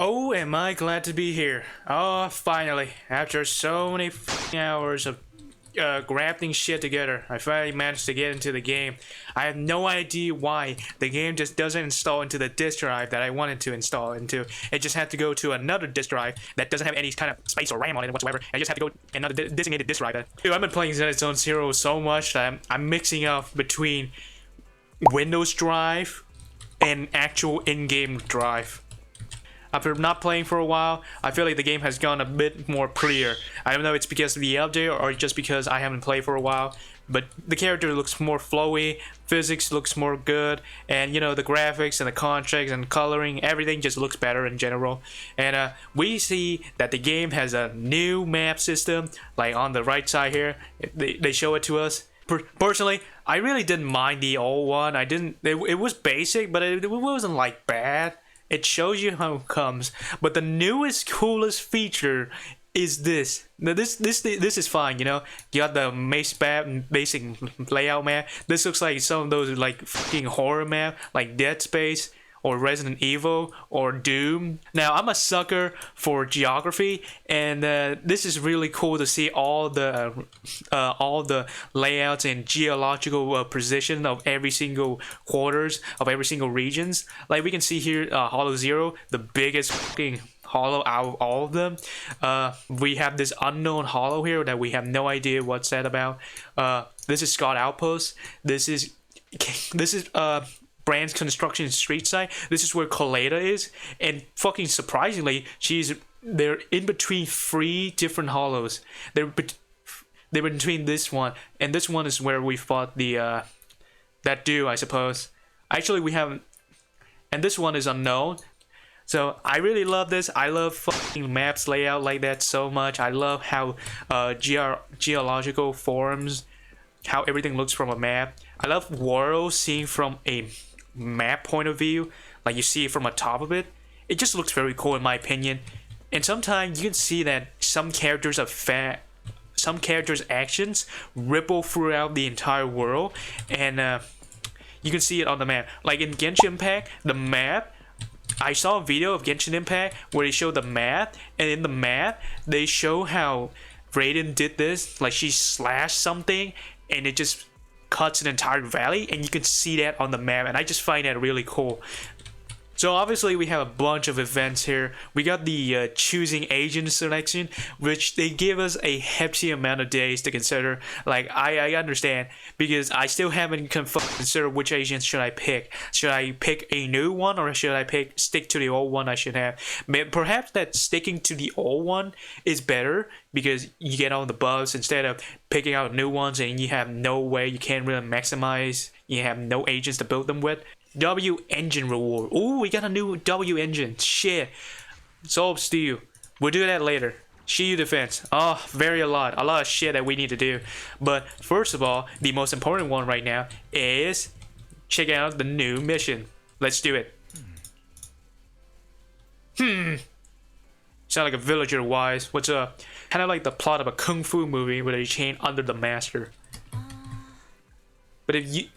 Oh, am I glad to be here. Oh, finally. After so many hours of grappling shit together, I finally managed to get into the game. I have no idea why the game just doesn't install into the disk drive that I wanted to install into. It just had to go to another disk drive that doesn't have any kind of space or RAM on it whatsoever. I just had to go another designated disk drive. Dude, I've been playing ZZZ so much that I'm mixing up between Windows Drive and actual in-game drive. After not playing for a while, I feel like the game has gone a bit more clear. I don't know if it's because of the update or just because I haven't played for a while, but the character looks more flowy, physics looks more good, and you know, the graphics and the contrast and coloring, everything just looks better in general. And we see that the game has a new map system, like on the right side here. They show it to us. Personally, I really didn't mind the old one. It was basic, but it wasn't like bad. It shows you how it comes, but the newest, coolest feature is this. Now this is fine, you know. You got the basic layout map. This looks like some of those like fucking horror map, like Dead Space or Resident Evil or Doom. Now I'm a sucker for geography, and this is really cool to see all the layouts and geological position of every single quarters of every single regions. Like we can see here, Hollow Zero, the biggest fucking hollow out of all of them. We have this unknown hollow here that we have no idea what's that about. This is Scott Outpost. This is Brand's construction street side. This is where Coleta is, and fucking surprisingly, they're in between 3 different hollows. They're between this one and this one is where we fought the that dude, I suppose. Actually, we haven't, and this one is unknown. So I really love this. I love fucking maps layout like that so much. I love how geological forms, how everything looks from a map. I love worlds seen from a map point of view, like you see it from the top of it. It just looks very cool in my opinion. And sometimes you can see that some characters' actions ripple throughout the entire world, and you can see it on the map. Like in Genshin Impact, the map, I saw a video of Genshin Impact where they show the map, and in the map they show how Raiden did this, like she slashed something and it just cuts an entire valley, and you can see that on the map, and I just find that really cool. So obviously we have a bunch of events here. We got the choosing agent selection, which they give us a hefty amount of days to consider. Like I understand, because I still haven't considered which agent should I pick. Should I pick a new one, or should I stick to the old one I should have? Perhaps that sticking to the old one is better, because you get all the buffs instead of picking out new ones and you have no way, you can't really maximize. You have no agents to build them with. W engine reward. Ooh, we got a new W engine. Shit. Solve Steel. We'll do that later. Shield defense. Oh, a lot of shit that we need to do. But first of all, the most important one right now is check out the new mission. Let's do it. Sound like a villager wise. What's up? Kind of like the plot of a kung fu movie where they chain under the master. But if you...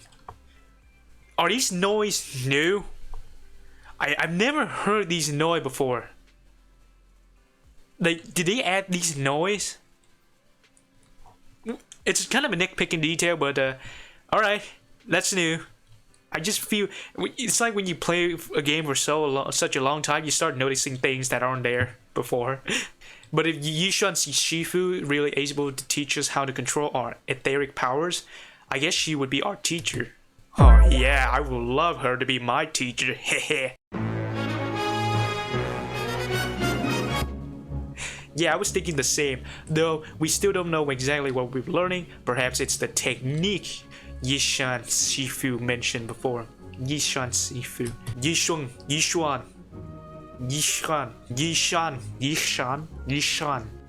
Are these noise new? I've never heard these noise before. Like, did they add these noise? It's kind of a nitpicking detail, but alright, that's new. I just feel it's like when you play a game for such a long time, you start noticing things that aren't there before. But if Yishuan Shifu really able to teach us how to control our etheric powers, I guess she would be our teacher. Oh yeah, I would love her to be my teacher. Hehe. Yeah, I was thinking the same, though we still don't know exactly what we're learning. Perhaps it's the technique Yishuan Shifu mentioned before. Yishuan Shifu. Yishuan.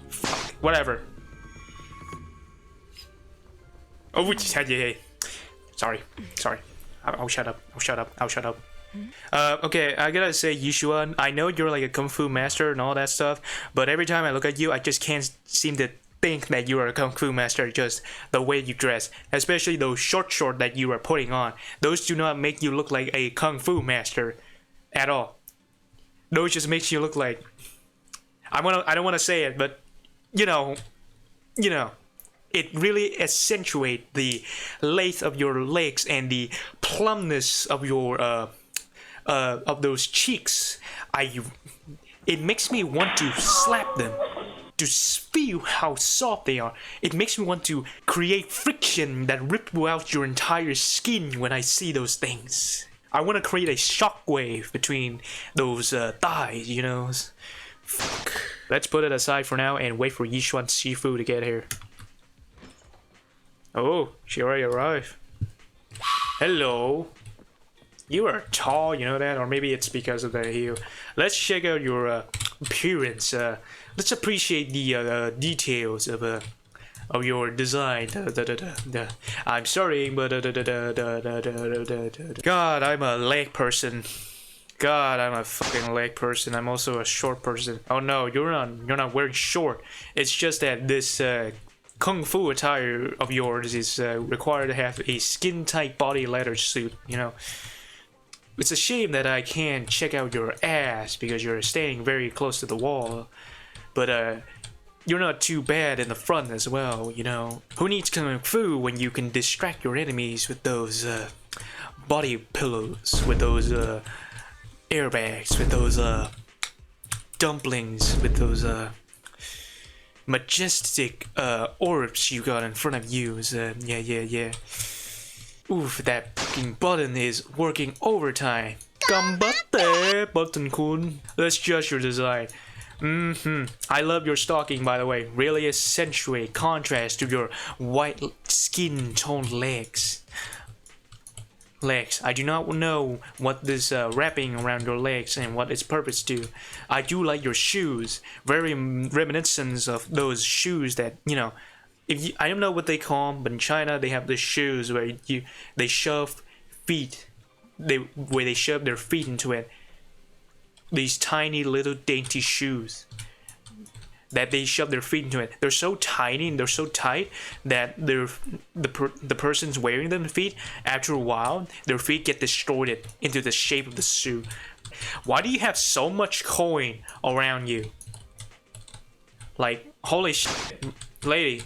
Fuck, whatever. Oh, yeah. Sorry. I'll shut up. Okay, I gotta say, Yishuan, I know you're like a kung fu master and all that stuff, but every time I look at you, I just can't seem to think that you are a kung fu master. Just the way you dress, especially those short that you are putting on. Those do not make you look like a kung fu master at all. Those just makes you look like I don't want to say it, but you know, it really accentuates the length of your legs and the plumpness of your of those cheeks. It makes me want to slap them to feel how soft they are. It makes me want to create friction that ripple out your entire skin when I see those things. I want to create a shockwave between those thighs, you know. Fuck. Let's put it aside for now and wait for Yishuan Shifu to get here. Oh, she already arrived. Hello. You are tall, you know that? Or maybe it's because of the heel. Let's check out your appearance. Let's appreciate the details of your design. I'm sorry, but God, I'm a leg person. God, I'm a fucking leg person. I'm also a short person. Oh no, you're not wearing short. It's just that this kung fu attire of yours is required to have a skin-tight body leather suit. You know. It's a shame that I can't check out your ass because you're standing very close to the wall. But you're not too bad in the front as well, you know. Who needs kung fu when you can distract your enemies with those body pillows, with those airbags, with those dumplings, with those majestic orbs you got in front of you. Yeah. Oof, that fucking button is working overtime. Gambatte, button kun. Let's judge your design. I love your stocking, by the way. Really accentuate contrast to your white skin toned legs. I do not know what this wrapping around your legs and what its purpose do. I do like your shoes. Very reminiscent of those shoes that, you know, I don't know what they call them, but in China they have the shoes where they shove feet, where they shove their feet into it. These tiny little dainty shoes that they shove their feet into it. They're so tiny and they're so tight that the person's wearing them feet. After a while, their feet get distorted into the shape of the shoe. Why do you have so much coin around you? Like, holy shit, lady.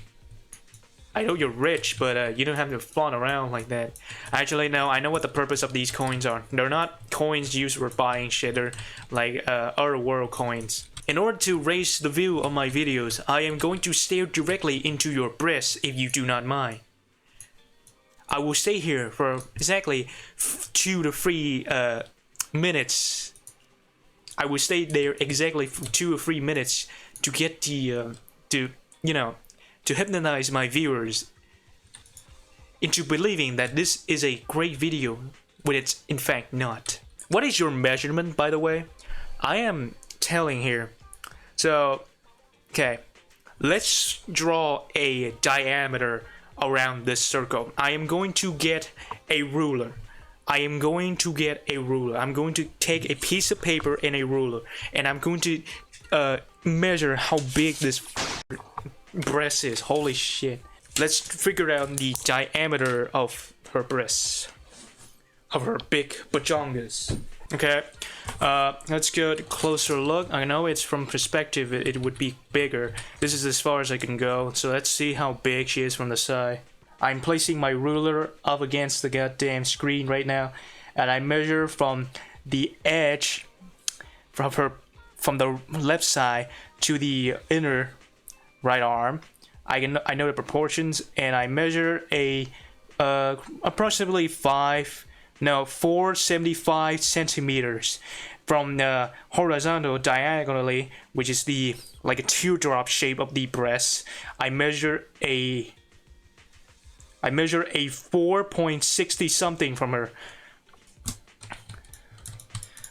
I know you're rich, but you don't have to flaunt around like that. Actually, no, I know what the purpose of these coins are. They're not coins used for buying shit. They're like other world coins. In order to raise the view of my videos, I am going to stare directly into your breasts if you do not mind. I will stay here for exactly 2 to 3 minutes. I will stay there exactly for 2 or 3 minutes to get the to hypnotize my viewers into believing that this is a great video when it's in fact not. What is your measurement, by the way? I am telling here. So, okay, let's draw a diameter around this circle. I am going to get a ruler. I'm going to take a piece of paper and a ruler, and I'm going to measure how big this breast is. Holy shit. Let's figure out the diameter of her breasts, of her big bajongas. Okay, let's get a closer look. I know it's from perspective, it would be bigger. This is as far as I can go, so let's see how big she is from the side. I'm placing my ruler up against the goddamn screen right now, and I measure from the edge from the left side to the inner right arm. I know the proportions, and I measure a approximately 475 centimeters from the horizontal diagonally, which is the like a teardrop shape of the breast. I measure a 4.60 something from her.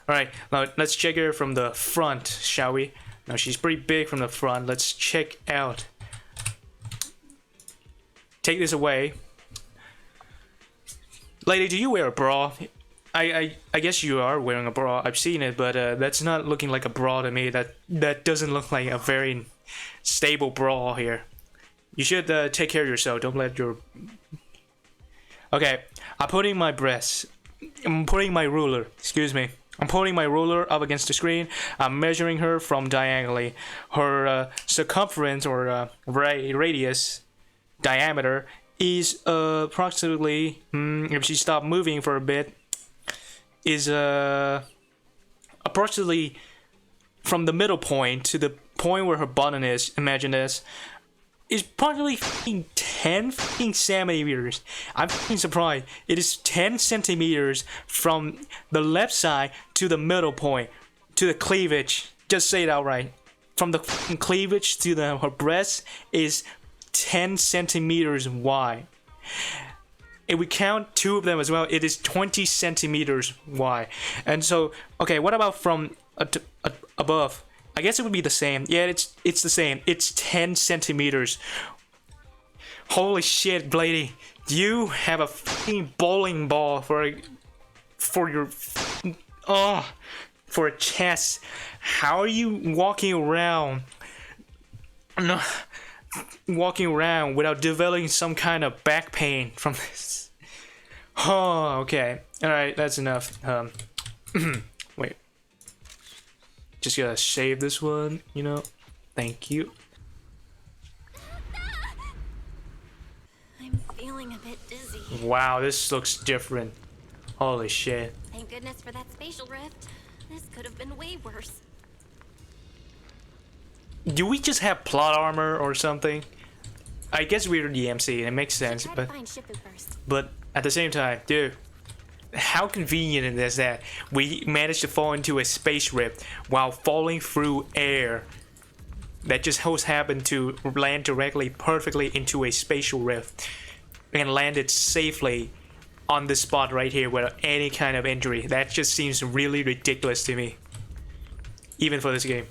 Alright, now let's check her from the front, shall we? Now she's pretty big from the front. Let's check out. Take this away. Lady, do you wear a bra? I guess you are wearing a bra. I've seen it, but that's not looking like a bra to me. That doesn't look like a very stable bra here. You should take care of yourself. Don't let your... Okay, I'm putting my ruler, excuse me, I'm putting my ruler up against the screen. I'm measuring her from diagonally. Her circumference or radius, diameter, is approximately, if she stopped moving for a bit, is approximately from the middle point to the point where her button is, imagine this, is probably 10 centimeters. I'm surprised. It is 10 centimeters from the left side to the middle point, to the cleavage. Just say it outright. From the cleavage to her breast is 10 centimeters wide. If we count two of them as well, it is 20 centimeters wide. And so, okay, what about from above? I guess it would be the same. Yeah, it's the same. It's 10 centimeters. Holy shit, Blady. You have a fucking bowling ball for your for a chest. How are you walking around without developing some kind of back pain from this? Oh, okay. Alright, that's enough. Wait. Just gotta save this one, you know? Thank you. I'm feeling a bit dizzy. Wow, this looks different. Holy shit. Thank goodness for that spatial rift. This could have been way worse. Do we just have plot armor or something? I guess we're the MC, and it makes sense, Try to find Shifu first. but at the same time, dude, how convenient is that we managed to fall into a space rift while falling through air that just happened to land directly perfectly into a spatial rift and landed safely on this spot right here without any kind of injury. That just seems really ridiculous to me, even for this game.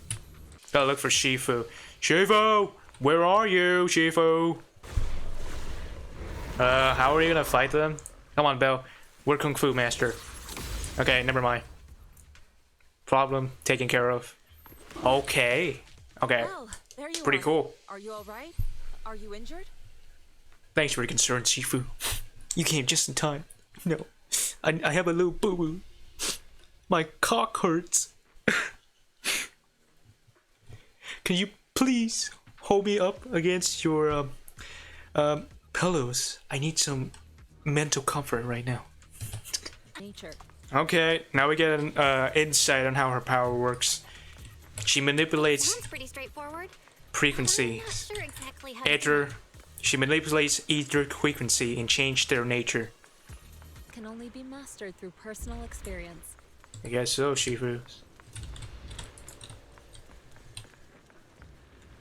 Gotta look for Shifu. Shifu, where are you, Shifu? How are you gonna fight them? Come on, Bell. We're Kung Fu Master. Okay, never mind. Problem taken care of. Okay. Okay. Well, there you Pretty are. cool. Are you alright? Are you injured? Thanks for your concern, Shifu. You came just in time. No. I have a little boo-boo. My cock hurts. Can you please hold me up against your pillows? I need some mental comfort right now. Nature. Okay, now we get an insight on how her power works. She manipulates Sounds pretty straightforward. frequencies. I'm not sure exactly how to Ether. She manipulates ether frequency and change their nature. Can only be mastered through personal experience. I guess so, Shifu.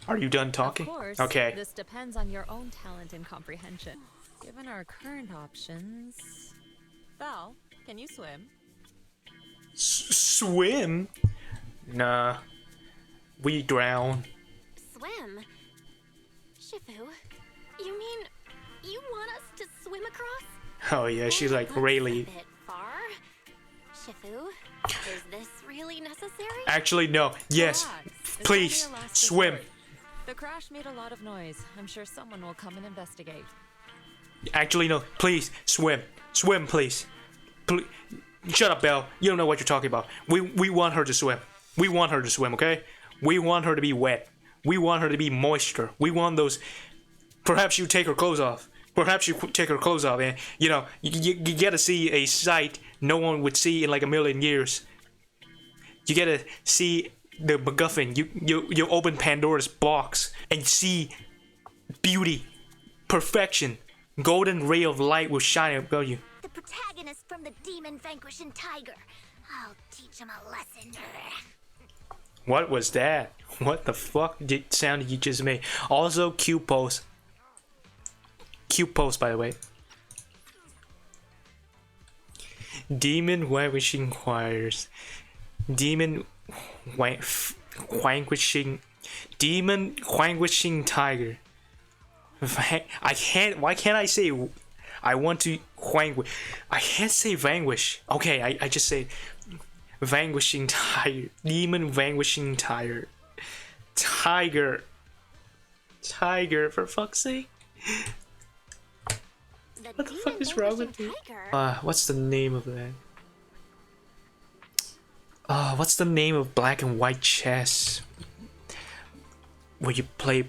Are you done talking? Of course, Okay. this depends on your own talent and comprehension. Given our current options... Val, can you swim? Swim? Nah. We drown. swim. Shifu, you mean you want us to swim across? Oh yeah, she's like That's Rayleigh. a bit far. Shifu, is this really necessary? Actually, no. Yes. Relax. It's Please, only a last swim. resort. The crash made a lot of noise. I'm sure someone will come and investigate. Actually, no. Please, swim. Swim, please. Please. Shut up, Belle. You don't know what you're talking about. We want her to swim. We want her to swim, okay? We want her to be wet. We want her to be moisture. We want those... Perhaps you take her clothes off. Perhaps you take her clothes off and, you know, you get to see a sight no one would see in like a million years. You get to see the MacGuffin. You open Pandora's box and see beauty, perfection. Golden ray of light will shine above you. The protagonist from the Demon Vanquishing Tiger. I'll teach him a lesson. What was that? What the fuck sound did you just make? Also, cute pose. Cute pose, by the way. Demon Vanquishing Choirs. Demon Vanquishing... Demon Vanquishing Tiger. I can't... Why can't I say... I want to vanquish... I can't say vanquish. Okay, I just say... Vanquishing Tiger. Demon Vanquishing Tiger. Tiger. Tiger, for fuck's sake. What the fuck is wrong with me? Tiger? What's the name of that? What's the name of black and white chess? Where you play...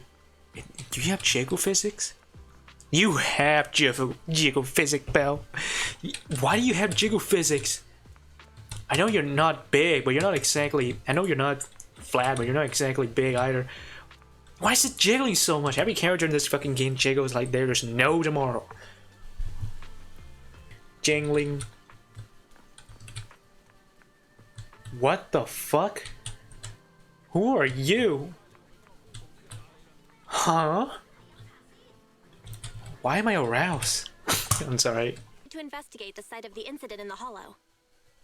Do you have Jiggle Physics? You have Jiggle Physics, Belle. Why do you have Jiggle Physics? I know you're not big, but you're not exactly... I know you're not flat, but you're not exactly big either. Why is it jiggling so much? Every character in this fucking game jiggles like there's no tomorrow. Jingling. What the fuck? Who are you? Huh? Why am I aroused? I'm sorry. To investigate the site of the incident in the hollow.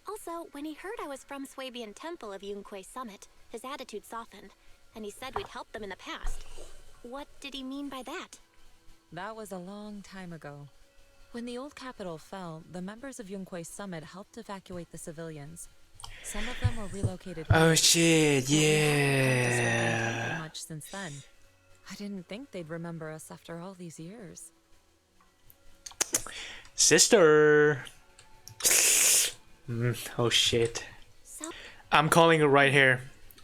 Also, when he heard I was from Swabian Temple of Yunque Summit, his attitude softened, and he said we'd helped them in the past. What did he mean by that? That was a long time ago. When the old capital fell, the members of Yunque Summit helped evacuate the civilians. Some of them were relocated. Oh shit, Very yeah. much since then. I didn't think they'd remember us after all these years. Sister. Oh shit. So, I'm calling it right here.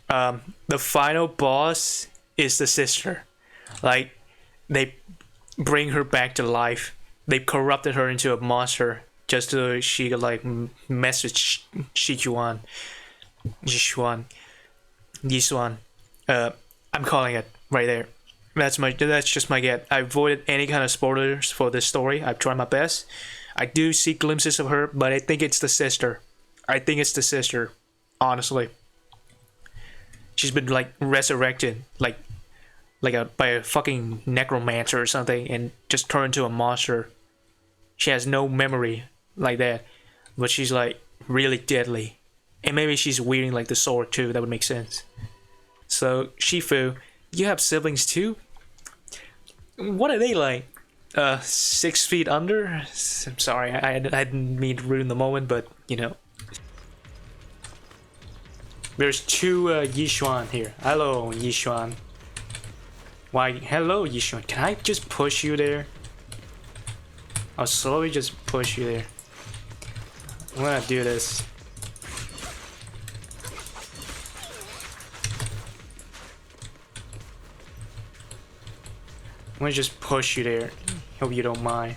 The final boss is the sister. Like, they bring her back to life. They corrupted her into a monster just so she could like mess with Yishuan. I'm calling it right there. That's just my get. I avoided any kind of spoilers for this story. I've tried my best. I do see glimpses of her, but I think it's the sister. Honestly. She's been like resurrected, like by a fucking necromancer or something, and just turned into a monster. She has no memory like that, but she's like really deadly, and maybe she's wielding like the sword too. That would make sense. So Shifu, you have siblings too? What are they like? 6 feet under? I'm sorry, I didn't mean to ruin the moment, but you know. There's 2 Yishuan here. Hello, Yishuan. Why? Hello, Yishuan. Can I just push you there? I'll slowly just push you there. I'm gonna do this. I'm gonna just push you there. Hope you don't mind.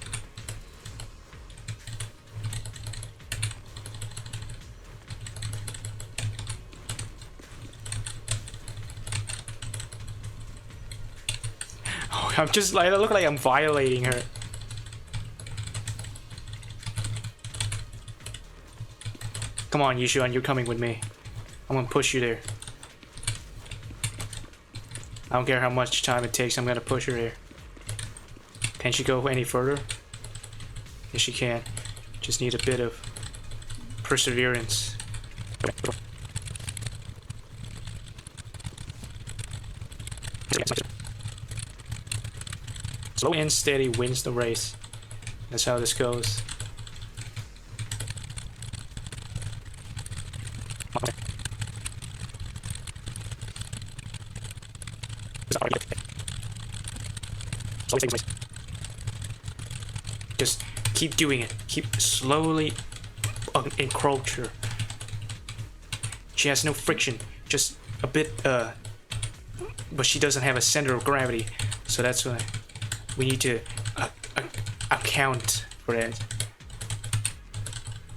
Oh, I'm just like, I look like I'm violating her. Come on, Yishuan, you're coming with me. I'm gonna push you there. I don't care how much time it takes, I'm gonna push her there. Can she go any further? Yes, she can. Just need a bit of perseverance. Slow and steady wins the race. That's how this goes. Just keep doing it. Keep slowly encroach her. She has no friction, just a bit, but she doesn't have a center of gravity, so that's why we need to account for that.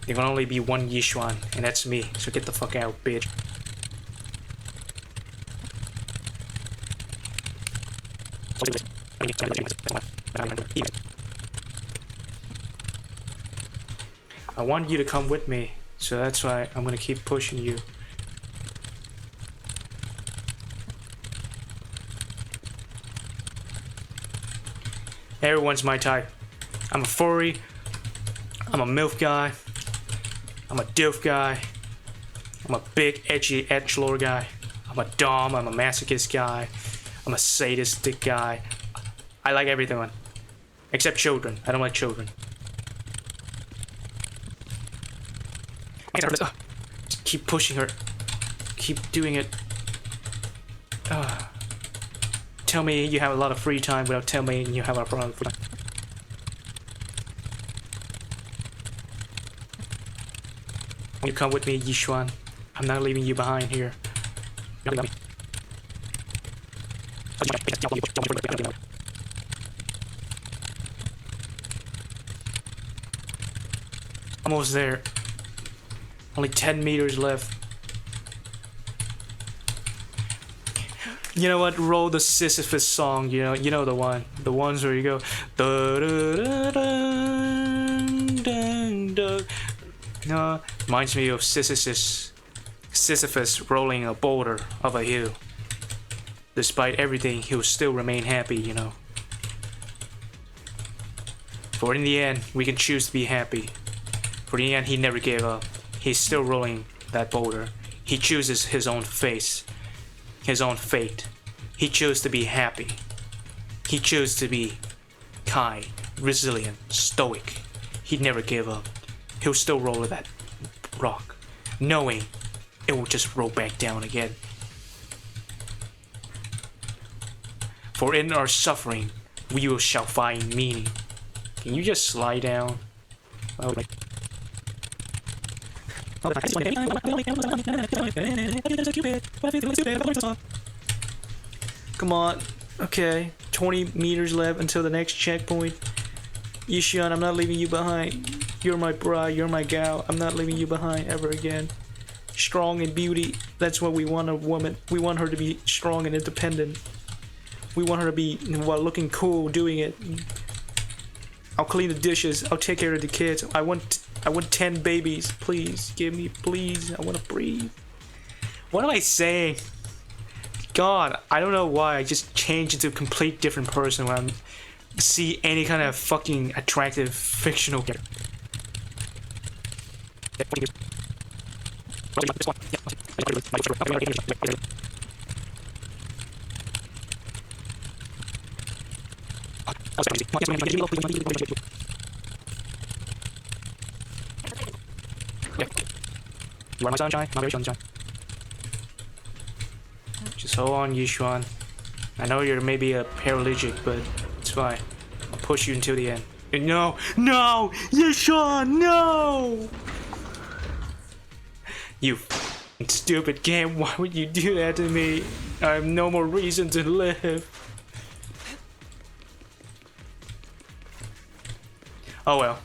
There can only be one Yishuan, and that's me, so get the fuck out, bitch. I want you to come with me, so that's why I'm gonna keep pushing you. Everyone's my type. I'm a furry, I'm a MILF guy, I'm a DILF guy, I'm a big edgy edgelord guy, I'm a dom, I'm a masochist guy, I'm a sadistic guy. I like everything, except children. I don't like children. Just keep pushing her. Keep doing it. Tell me you have a lot of free time without telling me you have a lot of free time. You come with me, Yishuan. I'm not leaving you behind here. Almost there. Only 10 meters left. You know what? Roll the Sisyphus song. You know the one. The ones where you go. No, reminds me of Sisyphus rolling a boulder of a hill. Despite everything, he'll still remain happy. You know. For in the end, we can choose to be happy. For in the end, he never gave up. He's still rolling that boulder. He chooses his own face. His own fate. He chose to be happy. He chose to be kind, resilient, stoic. He never gave up. He'll still roll that rock, knowing it will just roll back down again. For in our suffering, we shall find meaning. Can you just slide down? Oh, my. Come on. Okay. 20 meters left until the next checkpoint. Yishan, I'm not leaving you behind. You're my bride. You're my gal. I'm not leaving you behind ever again. Strong in beauty. That's what we want a woman. We want her to be strong and independent. We want her to be looking cool doing it. I'll clean the dishes. I'll take care of the kids. I want 10 babies. Please give me, please. I want to breathe. What am I saying? God, I don't know why I just changed into a complete different person when I see any kind of fucking attractive fictional character. You are my sunshine, my very sunshine. Just hold on, Yishuan. I know you're maybe a paralytic, but it's fine. I'll push you until the end. No! No! Yishuan, no! You stupid game, why would you do that to me? I have no more reason to live. Oh well.